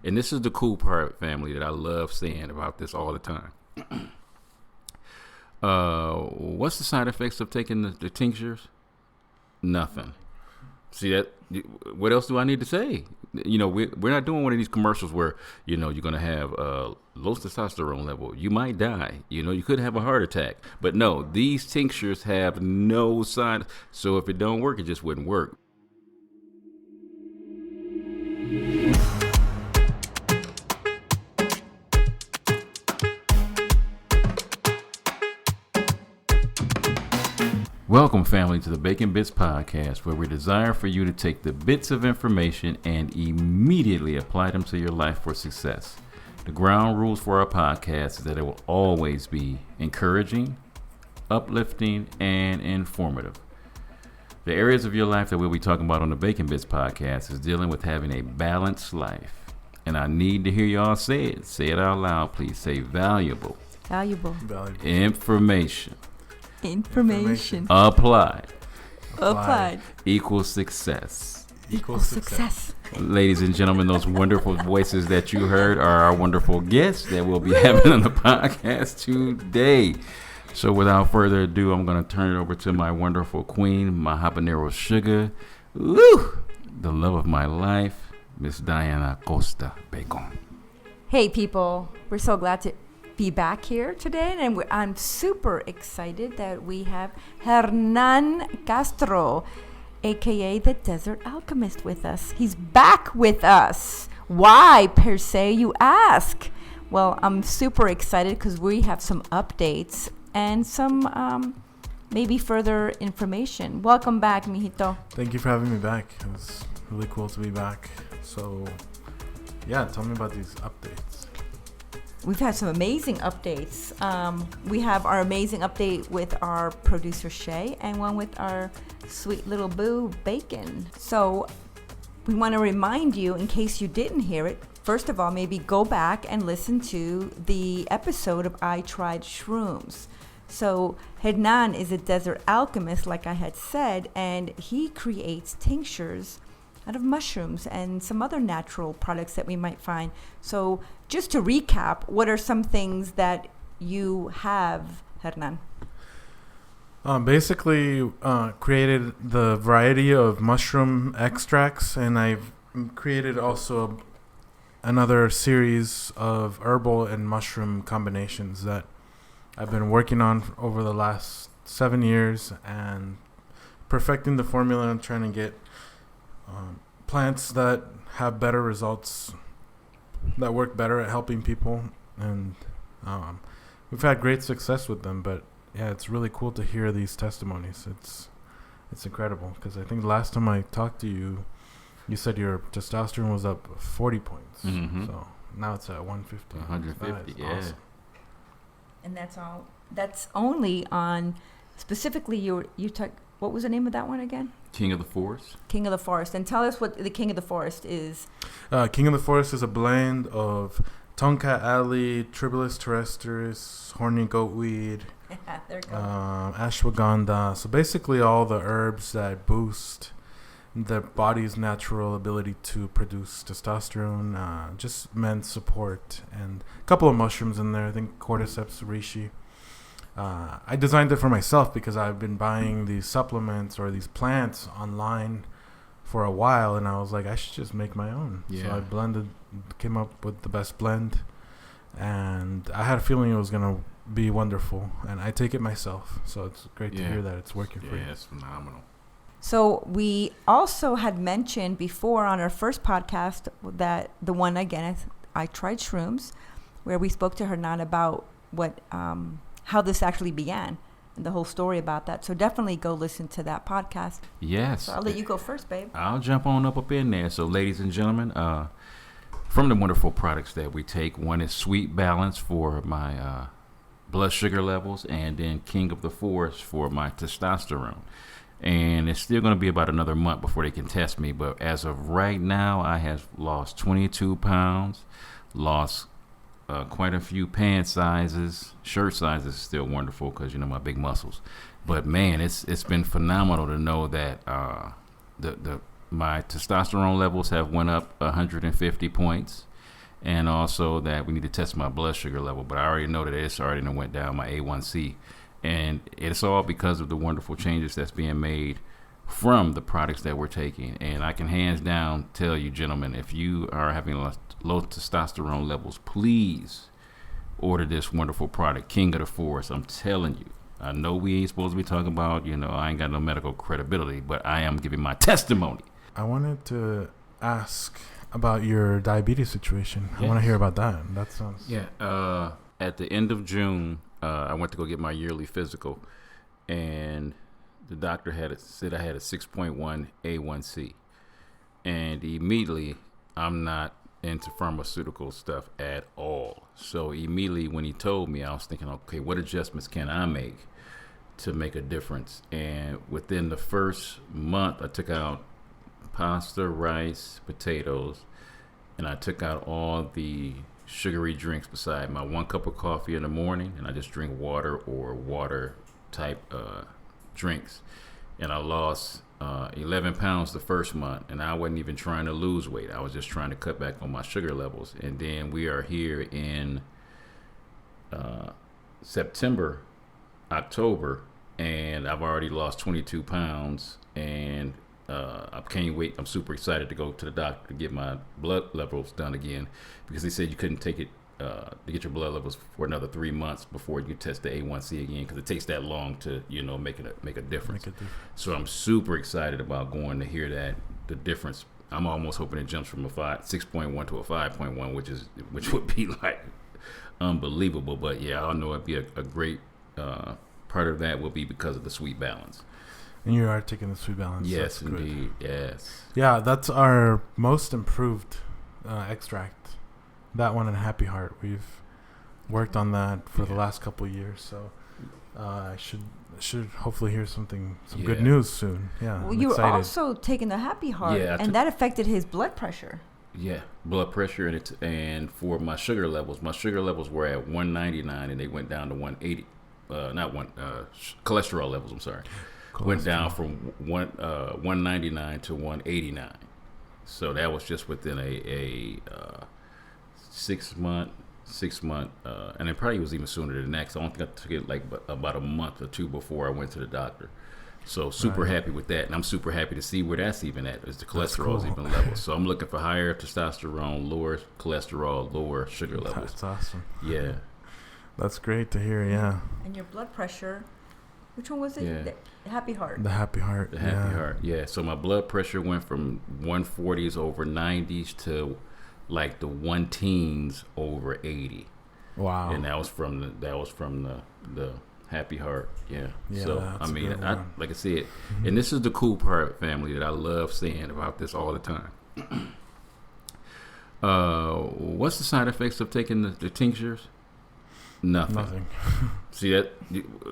And this is the cool part, family, that I love saying about this all the time. What's the side effects of taking the tinctures? Nothing. See that? What else do I need to say? We're not doing one of these commercials where you're going to have low testosterone level. You might die. You could have a heart attack. But no, these tinctures have no side. So if it don't work, it just wouldn't work. Welcome, family, to the Bacon Bits Podcast, where we desire for you to take the bits of information and immediately apply them to your life for success. The ground rules for our podcast is that it will always be encouraging, uplifting, and informative. The areas of your life that we'll be talking about on the Bacon Bits Podcast is dealing with having a balanced life. And I need to hear y'all say it. Say it out loud, please. Say valuable. Valuable. Information. Applied. Equals success. Ladies and gentlemen, those wonderful voices that you heard are our wonderful guests that we'll be having on the podcast today. So without further ado, I'm going to turn it over to my wonderful queen, my habanero sugar, the love of my life, Miss Diana Costa Bacon. Hey, people. We're so glad to be back here today, and I'm super excited that we have Hernan Castro, aka the Desert Alchemist, with us. He's back with us. Why, per se, you ask? Well, I'm super excited because we have some updates and some maybe further information. Welcome back, mijito. Thank you for having me back. It was really cool to be back. So, yeah, tell me about these updates. We've had some amazing updates. We have our amazing update with our producer, Shay, and one with our sweet little boo, Bacon. So we want to remind you, in case you didn't hear it, first of all, maybe go back and listen to the episode of I Tried Shrooms. So Hernan is a desert alchemist, like I had said, and he creates tinctures out of mushrooms and some other natural products that we might find. So just to recap, what are some things that you have, Hernan? Basically, created the variety of mushroom extracts, and I've created also another series of herbal and mushroom combinations that I've been working on over the last 7 years and perfecting the formula and trying to get plants that have better results, that work better at helping people, and we've had great success with them. But yeah, it's really cool to hear these testimonies. It's incredible, because I think the last time I talked to you, you said your testosterone was up 40 points. Mm-hmm. So now it's at 150. 150, yeah. Awesome. And that's only on, specifically you took, what was the name of that one again? King of the Forest. King of the Forest. And tell us what the King of the Forest is. King of the Forest is a blend of Tonka alley, Tribulus terrestris, horny goatweed, there you go. ashwagandha. So basically all the herbs that boost the body's natural ability to produce testosterone, just men's support, and a couple of mushrooms in there. I think cordyceps reishi. I designed it for myself because I've been buying these supplements or these plants online for a while, and I was like, I should just make my own. Yeah. So I came up with the best blend, and I had a feeling it was going to be wonderful, and I take it myself. So it's great to hear that it's working for you. Yeah, it's phenomenal. So we also had mentioned before on our first podcast that the one, again, I Tried Shrooms, where we spoke to Hernan about what how this actually began and the whole story about that. So definitely go listen to that podcast. Yes. So I'll let you go first, babe. I'll jump on up in there. So ladies and gentlemen, from the wonderful products that we take, one is Sweet Balance for my blood sugar levels, and then King of the Forest for my testosterone. And it's still going to be about another month before they can test me. But as of right now, I have lost 22 pounds, lost quite a few pant sizes. Shirt sizes is still wonderful because, my big muscles. But, man, it's been phenomenal to know that my testosterone levels have went up 150 points. and also that we need to test my blood sugar level. But I already know that it's already went down, my A1C, and it's all because of the wonderful changes that's being made from the products that we're taking. And I can hands down tell you, gentlemen, if you are having low testosterone levels, please order this wonderful product, King of the Forest. I'm telling you, I know we ain't supposed to be talking about, I ain't got no medical credibility, but I am giving my testimony. I wanted to ask about your diabetes situation. Yes. I want to hear about that. That sounds... Yeah. At the end of June, I went to go get my yearly physical, and the doctor said I had a 6.1 A1C. And immediately, I'm not into pharmaceutical stuff at all. So immediately when he told me, I was thinking, okay, what adjustments can I make to make a difference? And within the first month, I took out pasta, rice, potatoes, and I took out all the sugary drinks beside my 1 cup of coffee in the morning, and I just drink water or water type drinks. And I lost 11 pounds the first month, and I wasn't even trying to lose weight. I was just trying to cut back on my sugar levels. And then we are here in September, October, and I've already lost 22 pounds, and I can't wait. I'm super excited to go to the doctor to get my blood levels done again, because they said you couldn't take it to get your blood levels for another 3 months before you test the A1C again, because it takes that long to make a difference. So I'm super excited about going to hear that the difference. I'm almost hoping it jumps from a 6.1 to a 5.1, which would be like unbelievable. But yeah, I know it'd be a great part of that will be because of the sweet balance. And you are taking the sweet balance. Yes, indeed. Yes. Yeah, that's our most improved extract. That one and Happy Heart. We've worked on that for the last couple of years, so I should hopefully hear some good news soon. Yeah. Well, I'm you were excited. also taking the Happy Heart, and that affected his blood pressure. Yeah, blood pressure and for my sugar levels were at 199 and they went down to 180. Cholesterol levels. I'm sorry. Went down from 199 to 189. So that was just within a 6 month, and it probably was even sooner than that. 'Cause I don't think I took it like about a month or two before I went to the doctor. So super happy with that, and I'm super happy to see where that's even at. Is the cholesterol's even level? So I'm looking for higher testosterone, lower cholesterol, lower sugar levels. That's awesome. Yeah, that's great to hear. Yeah. And your blood pressure. Which one was it? Yeah. The Happy Heart. The Happy Heart. The Happy Heart. Yeah. So my blood pressure went from 140s over 90s to like the 110s over 80. Wow. And that was from the Happy Heart. Yeah. So I mean, like I said, and this is the cool part, family, that I love saying about this all the time. What's the side effects of taking the tinctures? Nothing. See that?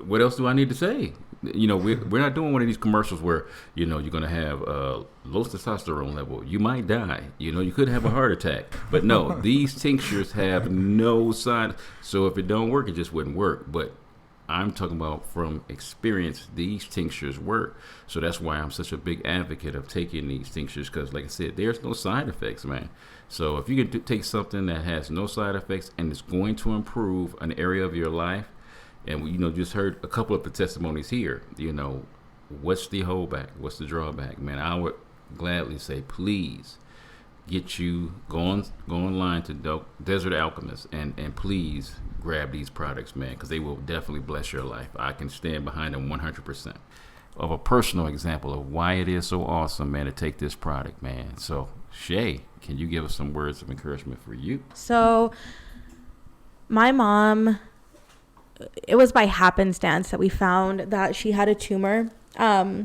What else do I need to say? We're not doing one of these commercials where you're going to have low testosterone level. You might die. You could have a heart attack. But no, these tinctures have no side. So if it don't work, it just wouldn't work. But I'm talking about from experience, these tinctures work. So that's why I'm such a big advocate of taking these tinctures, because like I said, there's no side effects, man. So if you can take something that has no side effects and it's going to improve an area of your life, and we just heard a couple of the testimonies here, what's the holdback? What's the drawback? Man, I would gladly say, please go online to Desert Alchemist and please grab these products, man, because they will definitely bless your life. I can stand behind them 100% of a personal example of why it is so awesome, man, to take this product, man. So Shay, can you give us some words of encouragement for you? So my mom, it was by happenstance that we found that she had a tumor.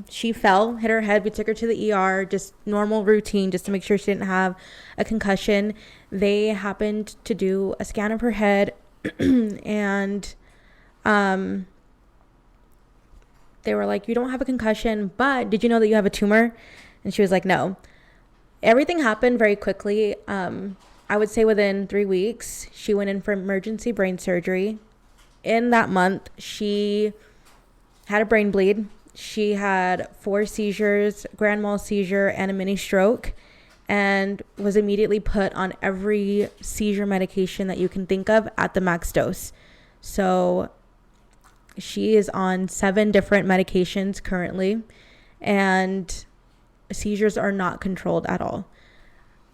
She fell, hit her head. We took her to the ER, just normal routine, just to make sure she didn't have a concussion. They happened to do a scan of her head and they were like, you don't have a concussion, but did you know that you have a tumor? And she was like, no. Everything happened very quickly. I would say within 3 weeks, she went in for emergency brain surgery. In that month, she had a brain bleed. She had 4 seizures, grand mal seizure, and a mini stroke. and was immediately put on every seizure medication that you can think of at the max dose. So she is on 7 different medications currently, and seizures are not controlled at all.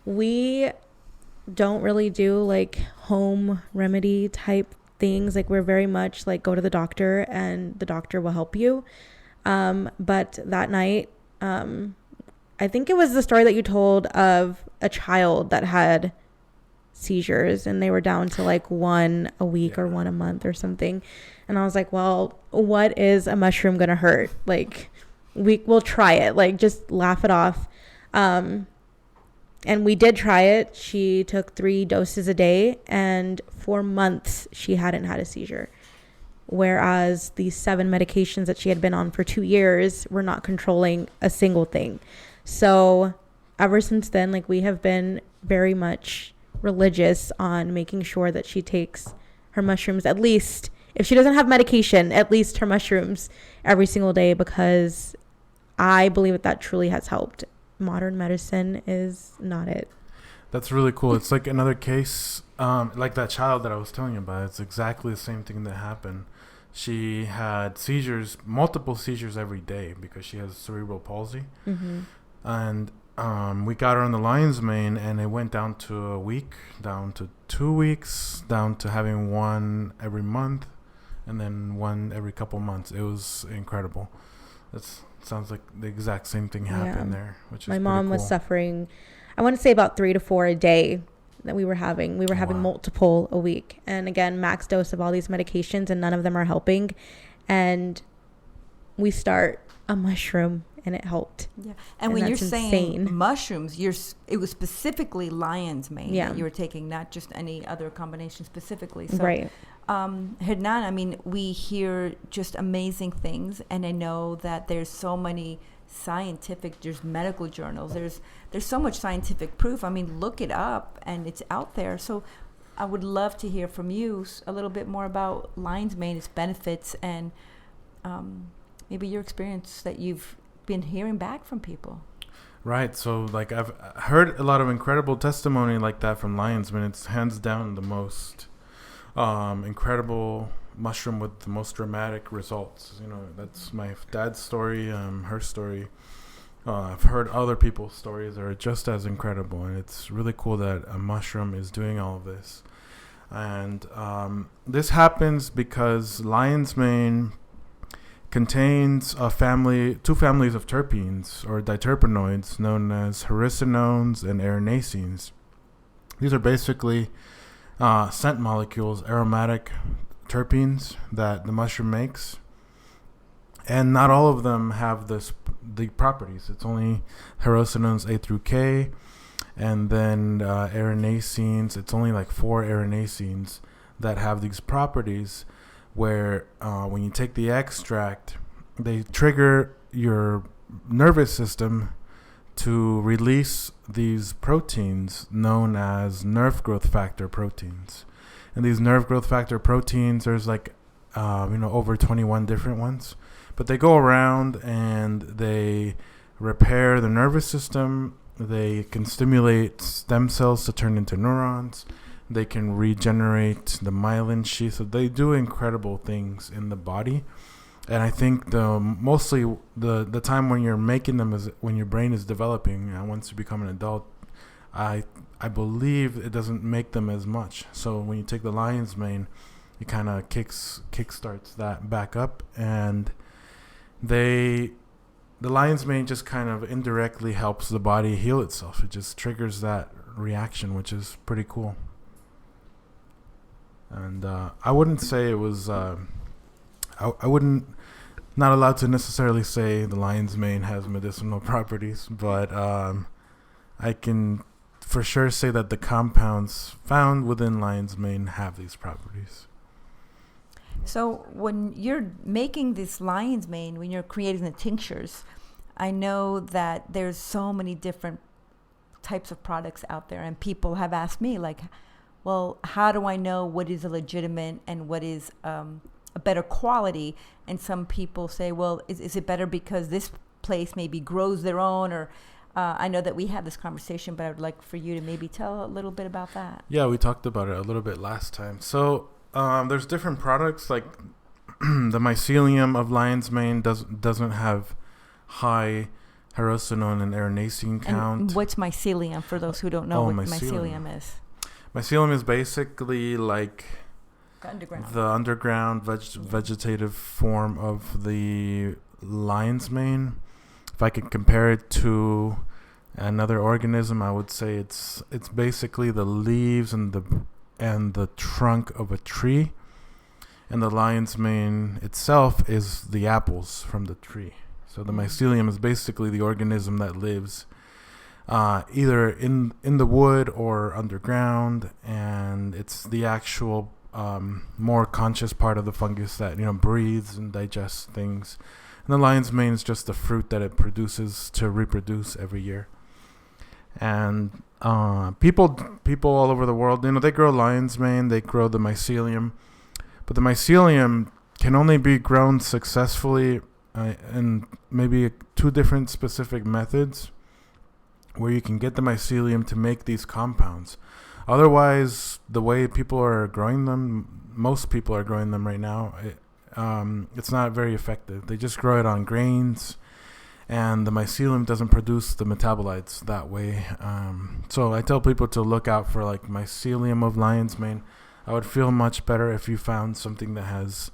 We don't really do like home remedy type things. Like, we're very much like go to the doctor and the doctor will help you. But that night, I think it was the story that you told of a child that had seizures and they were down to like 1 a week or 1 a month or something. And I was like, well, what is a mushroom going to hurt? Like, we'll try it. Like, just laugh it off. And we did try it. She took 3 doses a day, and for months she hadn't had a seizure. Whereas the 7 medications that she had been on for 2 years were not controlling a single thing. So ever since then, like, we have been very much religious on making sure that she takes her mushrooms, at least if she doesn't have medication, at least her mushrooms every single day, because I believe that truly has helped. Modern medicine is not it. That's really cool. It's like another case, like that child that I was telling you about. It's exactly the same thing that happened. She had seizures, multiple seizures every day because she has cerebral palsy. Mm-hmm. And we got her on the lion's mane, and it went down to a week, down to 2 weeks, down to having 1 every month, and then 1 every couple months. It was incredible. That sounds like the exact same thing happened there, which is my mom cool. was suffering, I want to say about 3 to 4 a day that we were having. We were having multiple a week. And again, max dose of all these medications, and none of them are helping. And we start a mushroom, and it helped. Yeah. And when you're saying mushrooms, it was specifically lion's mane that you were taking, not just any other combination specifically. So, right. Hernan, I mean, we hear just amazing things, and I know that there's so many there's medical journals, there's so much scientific proof. I mean, look it up, and it's out there. So I would love to hear from you a little bit more about lion's mane, its benefits, and maybe your experience that you've been hearing back from people. Right. So, like, I've heard a lot of incredible testimony like that from lion's mane. It's hands down the most incredible mushroom with the most dramatic results. You know, that's my dad's story, her story. I've heard other people's stories that are just as incredible, and it's really cool that a mushroom is doing all of this. And this happens because lion's mane contains two families of terpenes or diterpenoids known as hericenones and erinacines. These are basically scent molecules, aromatic terpenes that the mushroom makes, and not all of them have the properties. It's only hericenones A through K, and then erinacines. It's only like 4 erinacines that have these properties, where when you take the extract, they trigger your nervous system to release these proteins known as nerve growth factor proteins. And these nerve growth factor proteins, there's like, over 21 different ones. But they go around and they repair the nervous system. They can stimulate stem cells to turn into neurons. They can regenerate the myelin sheath. So they do incredible things in the body. And I think mostly the time when you're making them is when your brain is developing. And once you become an adult, I believe it doesn't make them as much. So when you take the lion's mane, it kind of kickstarts that back up, and the lion's mane just kind of indirectly helps the body heal itself. It just triggers that reaction, which is pretty cool. And I wouldn't say it was. I wouldn't. Not allowed to necessarily say the lion's mane has medicinal properties, but I can for sure say that the compounds found within lion's mane have these properties. So when you're making this lion's mane, when you're creating the tinctures, I know that there's so many different types of products out there, and people have asked me, like, well, how do I know what is a legitimate and what is a better quality? And some people say, well, is it better because this place maybe grows their own, or I know that we had this conversation, but I would like for you to maybe tell a little bit about that. Yeah, we talked about it a little bit last time. So there's different products like the mycelium of lion's mane doesn't have high hyrosinone and erinacine count. And what's mycelium for those who don't know what mycelium is? Mycelium is basically like The underground vegetative form of the lion's mane. If I could compare it to another organism, I would say it's basically the leaves and the trunk of a tree, and the lion's mane itself is the apples from the tree. So the mycelium is basically the organism that lives either in the wood or underground, and it's the actual more conscious part of the fungus that breathes and digests things. And the lion's mane is just the fruit that it produces to reproduce every year. And people all over the world, they grow lion's mane, they grow the mycelium, but the mycelium can only be grown successfully in maybe 2 different specific methods where you can get the mycelium to make these compounds. Otherwise, the way people are growing them, most people are growing them right now, it's not very effective. They just grow it on grains, and the mycelium doesn't produce the metabolites that way. So I tell people to look out for like mycelium of lion's mane. I would feel much better if you found something that has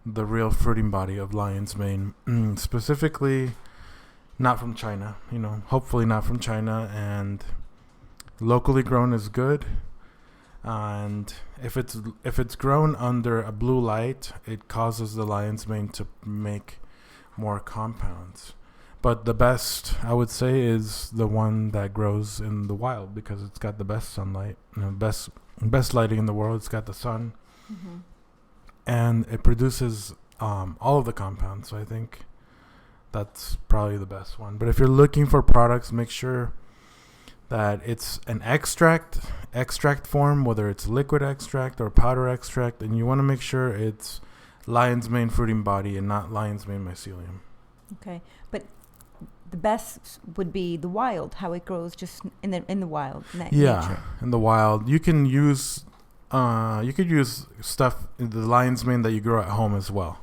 the real fruiting body of lion's mane, specifically not from China, hopefully not from China, and locally grown is good. And if it's grown under a blue light, it causes the lion's mane to make more compounds. But the best, I would say, is the one that grows in the wild, because it's got the best sunlight, best lighting in the world. It's got the sun, and it produces all of the compounds. So I think that's probably the best one. But if you're looking for products, make sure that it's an extract form, whether it's liquid extract or powder extract, and you want to make sure it's lion's mane fruiting body and not lion's mane mycelium. Okay, but the best would be the wild, how it grows just in the wild. Nature. In the wild, you can use stuff in the lion's mane that you grow at home as well.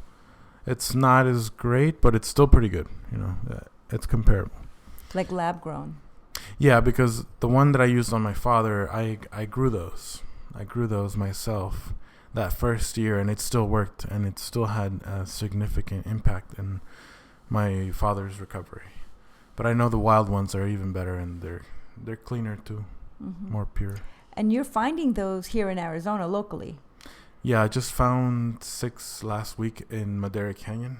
It's not as great, but it's still pretty good. It's comparable. Like lab grown. Yeah, because the one that I used on my father, I grew those. I grew those myself that first year, and it still worked, and it still had a significant impact in my father's recovery. But I know the wild ones are even better, and they're cleaner too, more pure. And you're finding those here in Arizona locally? Yeah, I just found 6 last week in Madera Canyon.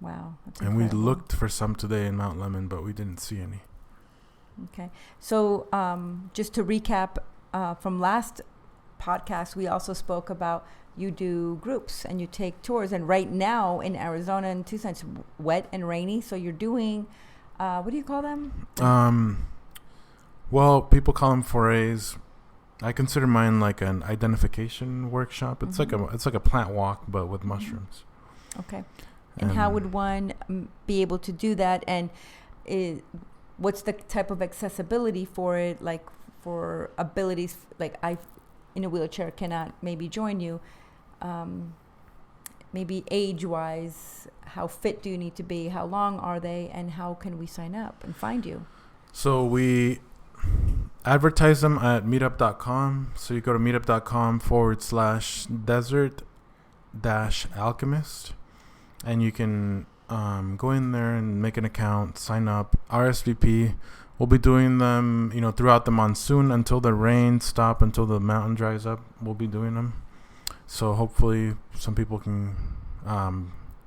Wow, that's and incredible. We looked for some today in Mount Lemmon, but we didn't see any. Okay, so just to recap from last podcast, we also spoke about you do groups and you take tours. And right now in Arizona and Tucson, it's wet and rainy. So you're doing, what do you call them? Well, people call them forays. I consider mine like an identification workshop. It's like a plant walk, but with mushrooms. Okay, and how would one be able to do that? And what's the type of accessibility for it? Like for abilities, like I, in a wheelchair, cannot maybe join you. Maybe age-wise, how fit do you need to be? How long are they? And how can we sign up and find you? So we advertise them at meetup.com. So you go to meetup.com/desert-alchemist, and you can go in there and make an account, sign up, RSVP. We'll be doing them, throughout the monsoon until the rain stop, until the mountain dries up. We'll be doing them. So hopefully some people can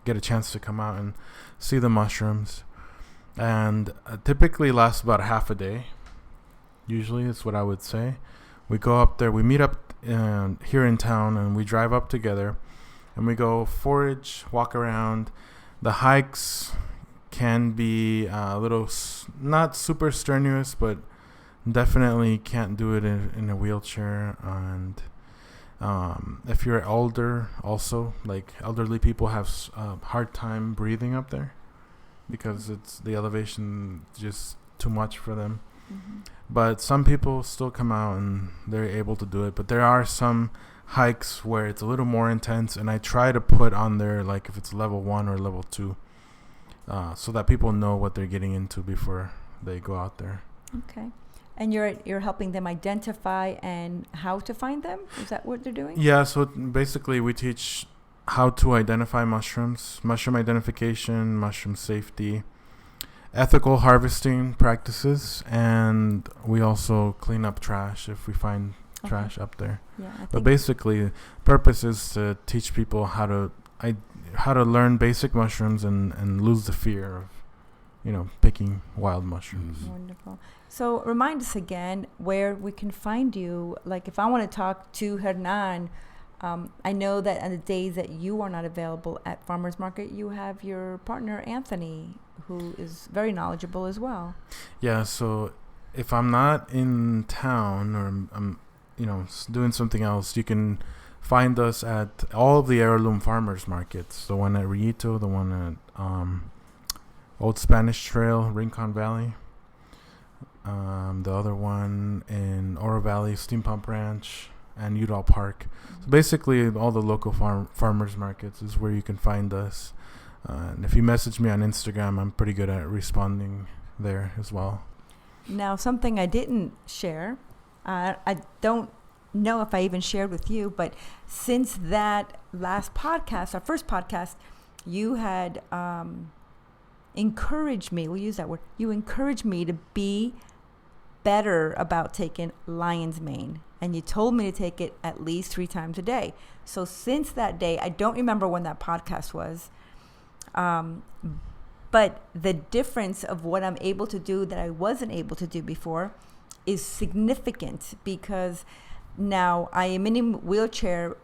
get a chance to come out and see the mushrooms. And typically lasts about half a day. Usually is what I would say. We go up there, we meet up here in town, and we drive up together, and we go forage, walk around. The hikes can be a little, not super strenuous, but definitely can't do it in a wheelchair. And if you're older, also, like elderly people have a hard time breathing up there because the elevation just too much for them. Mm-hmm. But some people still come out and they're able to do it. But there are some hikes where it's a little more intense, and I try to put on there, like, if it's level 1 or level 2, so that people know what they're getting into before they go out there. Okay. And you're helping them identify and how to find them? Is that what they're doing? Yeah, so basically we teach how to identify mushrooms, mushroom identification, mushroom safety, ethical harvesting practices, and we clean up trash if we find trash up there. Yeah, But basically, purpose is to teach people how to learn basic mushrooms and lose the fear of, picking wild mushrooms. Wonderful. So remind us again where we can find you. Like, if I want to talk to Hernan, I know that on the days that you are not available at Farmers Market, you have your partner Anthony, who is very knowledgeable as well. Yeah, so if I'm not in town or I'm doing something else, you can find us at all of the heirloom farmers markets. The one at Rito, the one at Old Spanish Trail, Rincon Valley. The other one in Oro Valley, Steam Pump Ranch, and Udall Park. So basically, all the local farmers markets is where you can find us. And if you message me on Instagram, I'm pretty good at responding there as well. Now, something I didn't share, I don't know if I even shared with you, but since that last podcast, our first podcast, you had encouraged me, we'll use that word, you encouraged me to be better about taking lion's mane. And you told me to take it at least 3 times a day. So since that day, I don't remember when that podcast was, but the difference of what I'm able to do that I wasn't able to do before is significant, because now I am in a wheelchair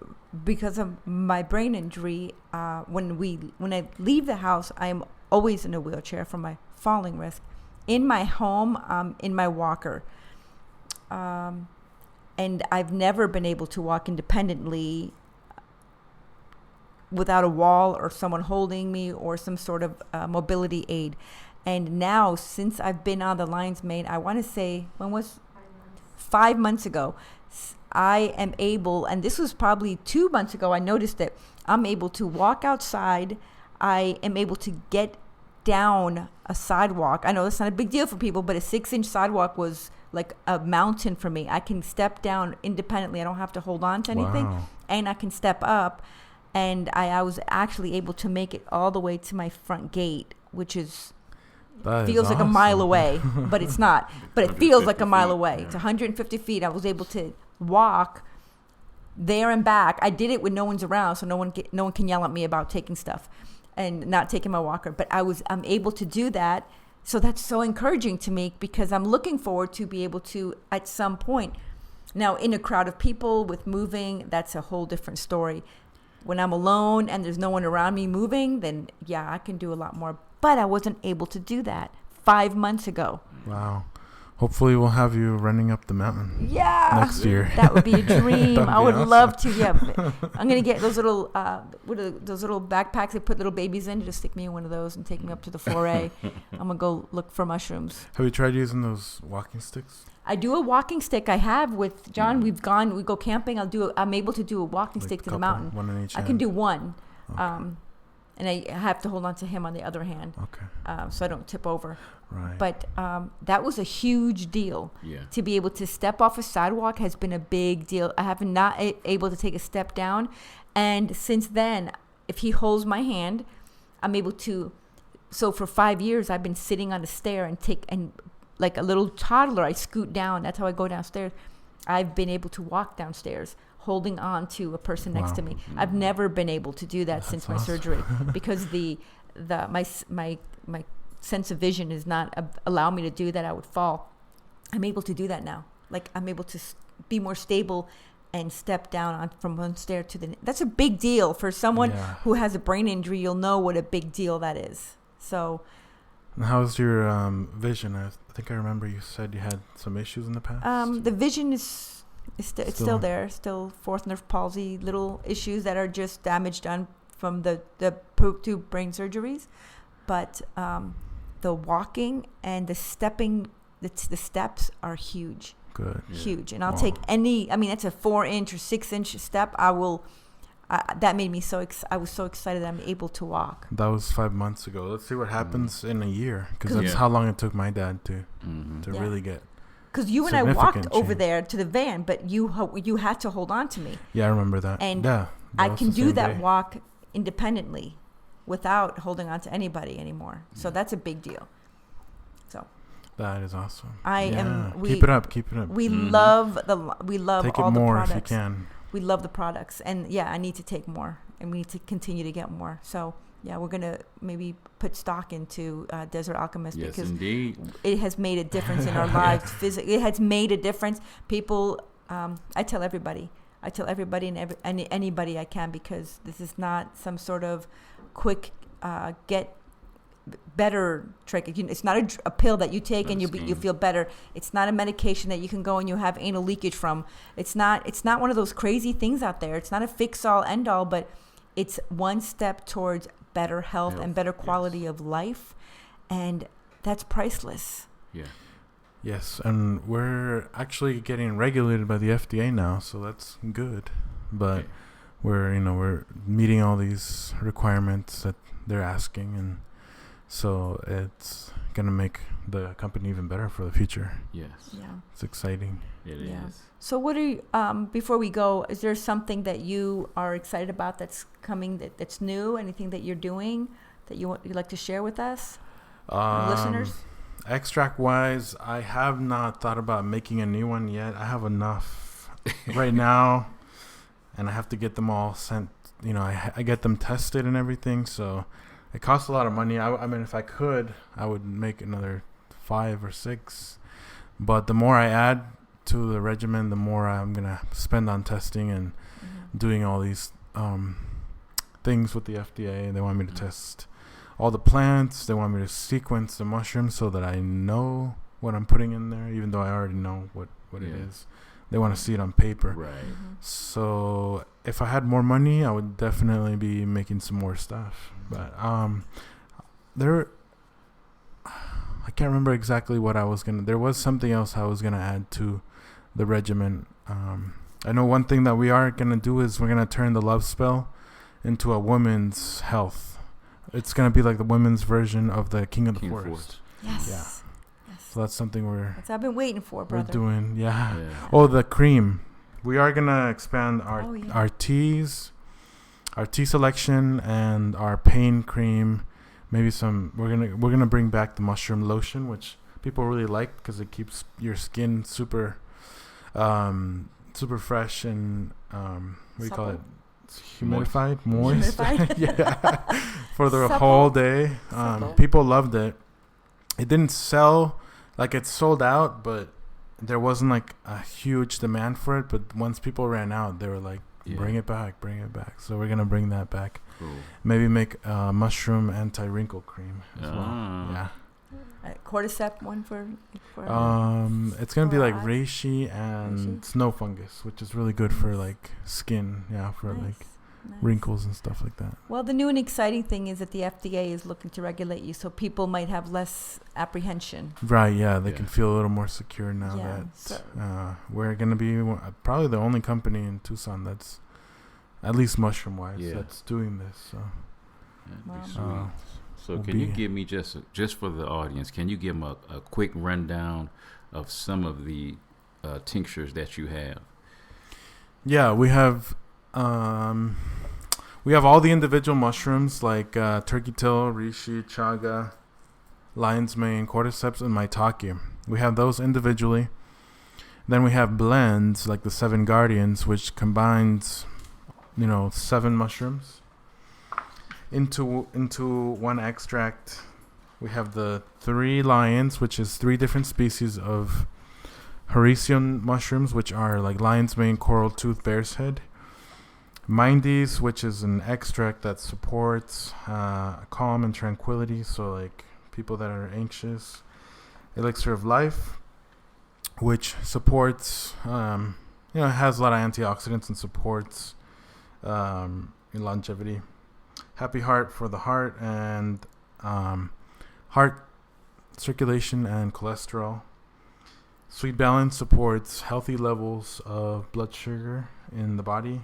because of my brain injury. When I leave the house, I am always in a wheelchair for my falling risk. In my home, in my walker. And I've never been able to walk independently without a wall or someone holding me or some sort of mobility aid. And now, since I've been on the lion's mane, I want to say, 5 months ago, I am able, and this was probably 2 months ago, I noticed that I'm able to walk outside. I am able to get down a sidewalk. I know that's not a big deal for people, but a 6-inch sidewalk was like a mountain for me. I can step down independently. I don't have to hold on to anything. Wow. And I can step up. And I was actually able to make it all the way to my front gate, which feels like a mile away, but it's not. But it feels like a mile away. Yeah. It's 150 feet. I was able to walk there and back. I did it when no one's around, so no one can yell at me about taking stuff and not taking my walker. But I'm able to do that. So that's so encouraging to me, because I'm looking forward to be able to, at some point, now in a crowd of people with moving, that's a whole different story. When I'm alone and there's no one around me moving, then yeah, I can do a lot more. But I wasn't able to do that 5 months ago. Wow. Hopefully we'll have you running up the mountain next year. That would be a dream. That'd I be would awesome. love to. Yeah, I'm gonna get those little those little backpacks they put little babies in. Just stick me in one of those and take me up to the 4A. I'm gonna go look for mushrooms. Have you tried using those walking sticks? I do a walking stick. I have with John. We go camping. I'm able to do a walking Like stick a to the couple, mountain. one in each I can hand? do one. Okay. And I have to hold on to him on the other hand, Okay. so I don't tip over. Right. But that was a huge deal. Yeah. To be able to step off a sidewalk has been a big deal. I have not able to take a step down. And since then, if he holds my hand, I'm able to. So for 5 years, I've been sitting on a stair and like a little toddler, I scoot down. That's how I go downstairs. I've been able to walk downstairs holding on to a person next to me. I've never been able to do that since my surgery, because my sense of vision is not allow me to do that. I would fall. I'm able to do that now. Like, I'm able to be more stable and step down from one stair to the next. That's a big deal for someone who has a brain injury. You'll know what a big deal that is. So. And how's your vision? I think I remember you said you had some issues in the past. The vision is still there. Still fourth nerve palsy, little issues that are just damage done from the two brain surgeries. But the walking and the stepping, the steps are huge. Good. Yeah. Huge. And I'll Wow. take any, I mean, it's a 4-inch or 6-inch step. That made me I was so excited that I'm able to walk. That was 5 months ago. Let's see what happens in a year, because that's Yeah. how long it took my dad to Mm-hmm. Yeah. really get. Because you and I walked Significant over change. there to the van, but you had to hold on to me. Yeah, I remember that. And yeah, I was can the do same that day. walk independently without holding on to anybody anymore. So that's a big deal. So That is awesome. I yeah. am. Keep it up. Keep it up. We Mhm. we love Take all it the more products. if you can. We love the products, and yeah, I need to take more, and we need to continue to get more. So yeah, we're gonna maybe put stock into Desert Alchemist Yes, because indeed. it has made a difference in our lives. Physically, it has made a difference. People, I tell everybody and anybody I can, because this is not some sort of quick get better trick. It's not a pill that you take and you feel better. It's not a medication that you can go and you have anal leakage from. It's not one of those crazy things out there. It's not a fix all end all, but it's one step towards better health and better quality of life, and that's priceless. Yeah. Yes, and we're actually getting regulated by the FDA now, so that's good. But Okay. we're meeting all these requirements that they're asking, and so it's gonna make the company even better for the future. Yes. Yeah. It's exciting. It is. Yeah. So what are you, before we go, is there something that you are excited about that's coming, that's new, anything that you're doing that you'd like to share with us, listeners? Extract wise, I have not thought about making a new one yet. I have enough right now, and I have to get them all sent. I get them tested and everything, so it costs a lot of money. I mean, if I could, I would make another 5 or 6. But the more I add to the regimen, the more I'm gonna spend on testing and doing all these things with the FDA. They want me to test all the plants. They want me to sequence the mushrooms so that I know what I'm putting in there, even though I already know what it is. They want to see it on paper. Right. So if I had more money, I would definitely be making some more stuff. But I can't remember exactly what I was gonna. There was something else I was gonna add to the regimen. I know one thing that we are gonna do is we're gonna turn the love spell into a woman's health. It's gonna be like the women's version of the King of the Forest. Yes. Yeah. Yes. So that's something That's what I've been waiting for, we're brother. doing. Yeah. Yeah. Oh, the cream. We are gonna expand our Oh, yeah. our teas, our tea selection, and our pain cream. Maybe some. We're gonna bring back the mushroom lotion, which people really like because it keeps your skin super fresh and what do you call it? It's humidified, moist. Humidified? Yeah, for the Supple. whole day. Supple. People loved it. It didn't sell, like it sold out, but there wasn't like a huge demand for it. But once people ran out, they were like, bring it back. So we're gonna bring that back. Cool. Maybe make mushroom anti-wrinkle cream as well. Ah. Yeah. Cordyceps one for It's gonna be like eyes? reishi and snow fungus, which is really good for like skin. Yeah, for Nice. like Nice. wrinkles and stuff like that. Well, the new and exciting thing is that the FDA is looking to regulate you, so people might have less apprehension. Right. Yeah, they Yeah. can feel a little more secure now Yeah, that so- we're gonna be probably the only company in Tucson that's, at least mushroom wise, that's doing this. So. That'd be Wow. sweet. So we'll can you be- give me just for the audience, can you give them a quick rundown of some of the tinctures that you have? Yeah, we have all the individual mushrooms like turkey tail, reishi, chaga, lion's mane, cordyceps, and maitake. We have those individually. Then we have blends like the Seven Guardians, which combines, 7 mushrooms into one extract. We have the 3 lions, which is 3 different species of Herician mushrooms, which are like lion's mane, coral tooth, bear's head. Mindies, which is an extract that supports calm and tranquility, so like people that are anxious. Elixir of life, which supports, it has a lot of antioxidants and supports longevity. Happy heart for the heart, and heart circulation and cholesterol. Sweet Balance supports healthy levels of blood sugar in the body.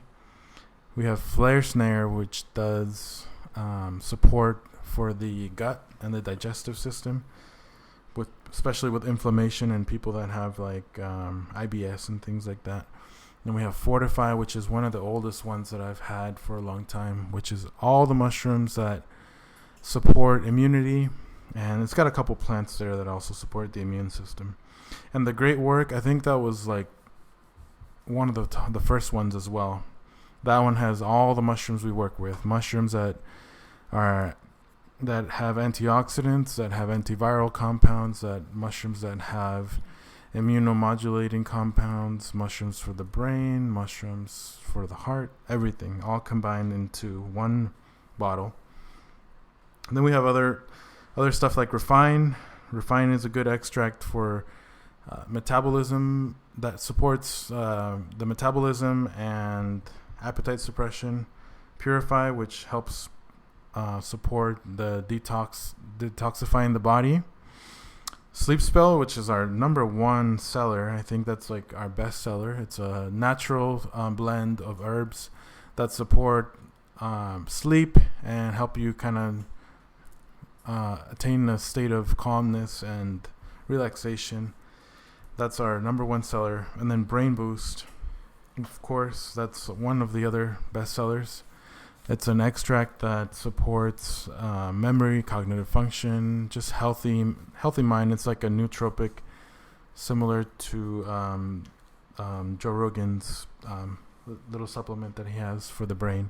We have Flare Snare, which does support for the gut and the digestive system, especially with inflammation and people that have like IBS and things like that. Then we have Fortify, which is one of the oldest ones that I've had for a long time, which is all the mushrooms that support immunity. And it's got a couple plants there that also support the immune system. And the Great Work, I think that was like one of the first ones as well. That one has all the mushrooms we work with. Mushrooms that have antioxidants, that have antiviral compounds, mushrooms that have immunomodulating compounds, mushrooms for the brain, mushrooms for the heart, everything all combined into one bottle. And then we have other stuff like Refine. Refine is a good extract for metabolism that supports the metabolism and appetite suppression. Purify, which helps support the detoxifying the body. Sleep Spell, which is our number one seller. I think that's like our best seller. It's a natural blend of herbs that support sleep and help you kind of attain a state of calmness and relaxation. That's our number one seller. And then Brain Boost, of course, that's one of the other best sellers. It's an extract that supports memory, cognitive function, just healthy mind. It's like a nootropic, similar to Joe Rogan's little supplement that he has for the brain.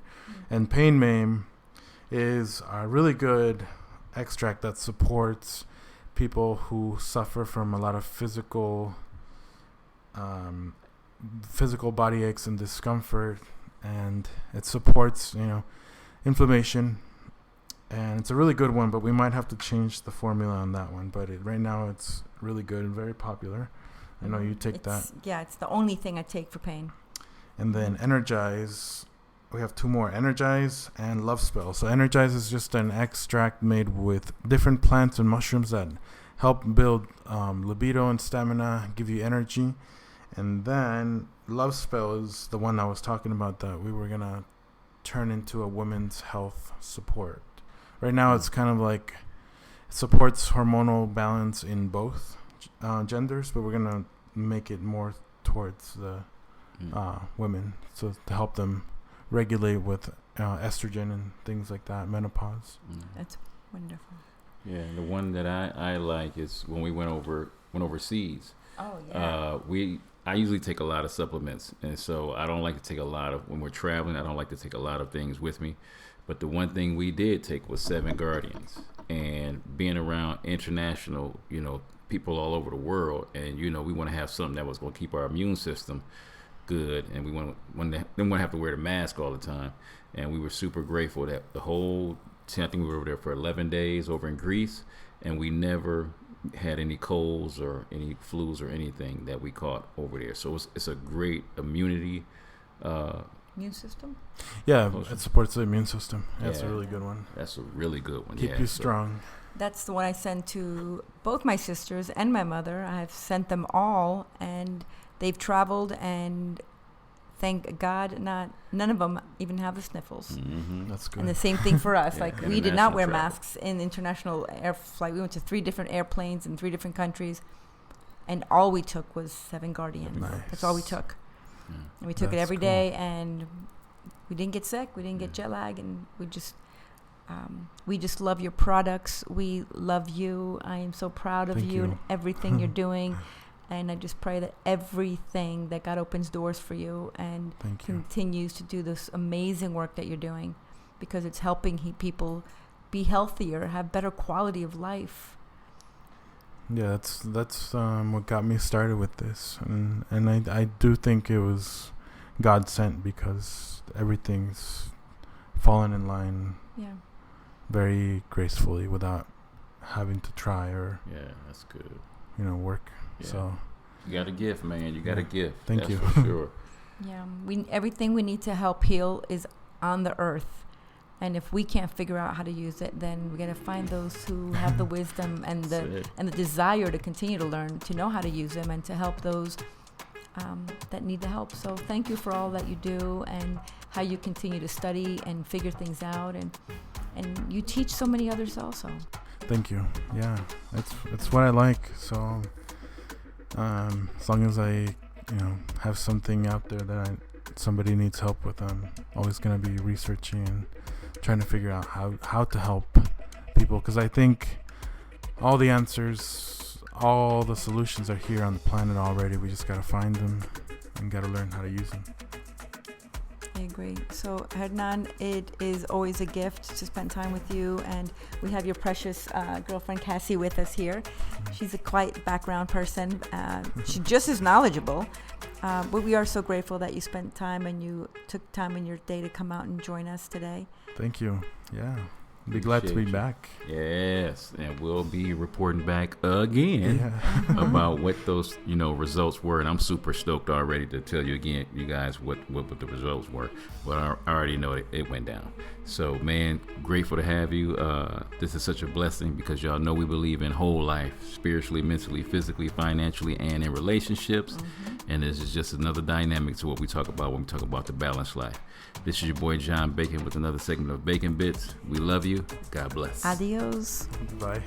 And Pain Mame is a really good extract that supports people who suffer from a lot of physical body aches and discomfort, and it supports inflammation, and it's a really good one, but we might have to change the formula on that one. But right now it's really good and very popular. I know you take that. Yeah, it's the only thing I take for pain. And then Energize, we have two more, Energize and Love Spell. So Energize is just an extract made with different plants and mushrooms that help build libido and stamina, give you energy. And then Love Spell is the one I was talking about that we were going to turn into a women's health support. Right now it's kind of like it supports hormonal balance in both genders, but we're going to make it more towards the women, so to help them regulate with estrogen and things like that, menopause. That's wonderful. Yeah, the one that I like is when we went overseas. Oh yeah. I usually take a lot of supplements, and so I don't like to take when we're traveling, I don't like to take a lot of things with me. But the one thing we did take was 7 Guardians, and being around international, people all over the world, and we want to have something that was going to keep our immune system good, and we didn't want to have to wear the mask all the time. And we were super grateful that the whole I think we were over there for 11 days over in Greece, and we never had any colds or any flus or anything that we caught over there. So it's a great immunity immune system. Yeah, potion. It supports the immune system. That's a really good one. That's a really good one. Keep you strong. That's the one I sent to both my sisters and my mother. I've sent them all, and they've traveled, and thank God none of them even have the sniffles. Mm-hmm. That's good. And the same thing for us. Like, we did not wear travel. masks in international air flight. We went to 3 different airplanes in 3 different countries, and all we took was 7 Guardians. Nice. That's all we took. And we took it every day, and we didn't get sick. We didn't get jet lag, and we just love your products. We love you. I am so proud of Thank you you. and everything you're doing. And I just pray that everything that God opens doors for you and continues to do this amazing work that you're doing, because it's helping people be healthier, have better quality of life. Yeah, that's what got me started with this, and I do think it was God sent, because everything's fallen in line very gracefully without having to try or that's good. Work. Yeah. So you got a gift, man. You got a gift. Thank you. For sure. Yeah, everything we need to help heal is on the earth, And if we can't figure out how to use it, then we got to find those who have the wisdom and the desire to continue to learn, to know how to use them, and to help those that need the help. So thank you for all that you do and how you continue to study and figure things out, and you teach so many others also. Thank you. Yeah, it's what I like. So as long as I have something out there that somebody needs help with, I'm always going to be researching and trying to figure out how to help people, because I think all the answers, all the solutions are here on the planet already. We just got to find them and got to learn how to use them. I agree. So Hernan, it is always a gift to spend time with you, and we have your precious girlfriend Cassie with us here. She's a quiet background person. She's just as knowledgeable, but we are so grateful that you spent time and you took time in your day to come out and join us today. Thank you. Yeah, be glad to be back. Yes, and we'll be reporting back again about what those results were, and I'm super stoked already to tell you again, you guys, what the results were. But I already know it went down. So man, grateful to have you. This is such a blessing, because y'all know we believe in whole life, spiritually, mentally, physically, financially, and in relationships. And this is just another dynamic to what we talk about when we talk about the balanced life. This is your boy John Bacon with another segment of Bacon Bits. We love you. God bless. Adios. Bye.